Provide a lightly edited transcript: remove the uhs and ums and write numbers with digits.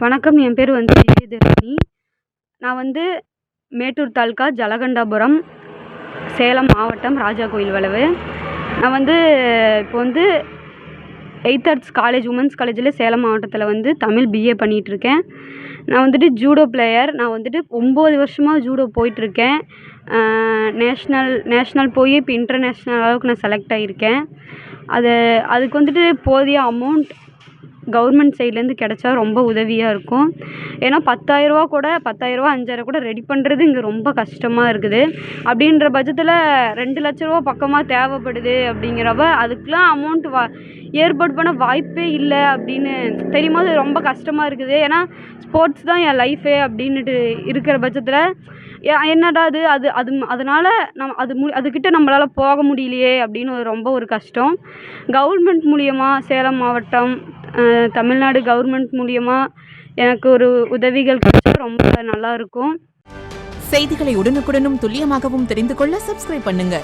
வணக்கம். என் பேர் வந்து விஜயதர்ஷினி. நான் வந்து மேட்டூர் தாலுக்கா ஜலகண்டாபுரம், சேலம் மாவட்டம், ராஜா கோயில் வளவு. நான் வந்து இப்போ வந்து 8th ஆர்ட்ஸ் காலேஜ், உமன்ஸ் காலேஜில் சேலம் மாவட்டத்தில் வந்து தமிழ் பிஏ பண்ணிகிட்ருக்கேன். நான் வந்துட்டு ஜூடோ பிளேயர். நான் வந்துட்டு 9 வருஷமாக ஜூடோ போயிட்டுருக்கேன். நேஷ்னல் போய் இப்போ இன்டர்நேஷ்னல் அளவுக்கு நான் செலக்ட் ஆகியிருக்கேன். அதுக்கு வந்துட்டு போதிய அமௌண்ட் கவர்மெண்ட் சைட்லேருந்து கிடச்சா ரொம்ப உதவியாக இருக்கும். ஏன்னா 10,000 கூட 5,000 கூட ரெடி பண்ணுறது இங்கே ரொம்ப கஷ்டமாக இருக்குது. அப்படின்ற பட்சத்தில் 2 லட்ச ரூபா பக்கமாக தேவைப்படுது. அப்படிங்கிறப்ப அதுக்கெலாம் அமௌண்ட் ஏற்பாடு பண்ண வாய்ப்பே இல்லை அப்படின்னு தெரியும்போது ரொம்ப கஷ்டமாக இருக்குது. ஏன்னா ஸ்போர்ட்ஸ் தான் என் லைஃபே அப்படின்னுட்டு இருக்கிற பட்சத்தில் என்னடா அதனால் அதுக்கிட்ட நம்மளால் போக முடியலையே அப்படின்னு ரொம்ப ஒரு கஷ்டம். கவர்மெண்ட் மூலிமா சேலம் மாவட்டம், தமிழ்நாடு கவர்மெண்ட் மூலிமா எனக்கு ஒரு உதவிகள் கிடைச்சா ரொம்ப நல்லாயிருக்கும். செய்திகளை உடனுக்குடனும் துல்லியமாகவும் தெரிந்து கொள்ள சப்ஸ்கிரைப் பண்ணுங்க.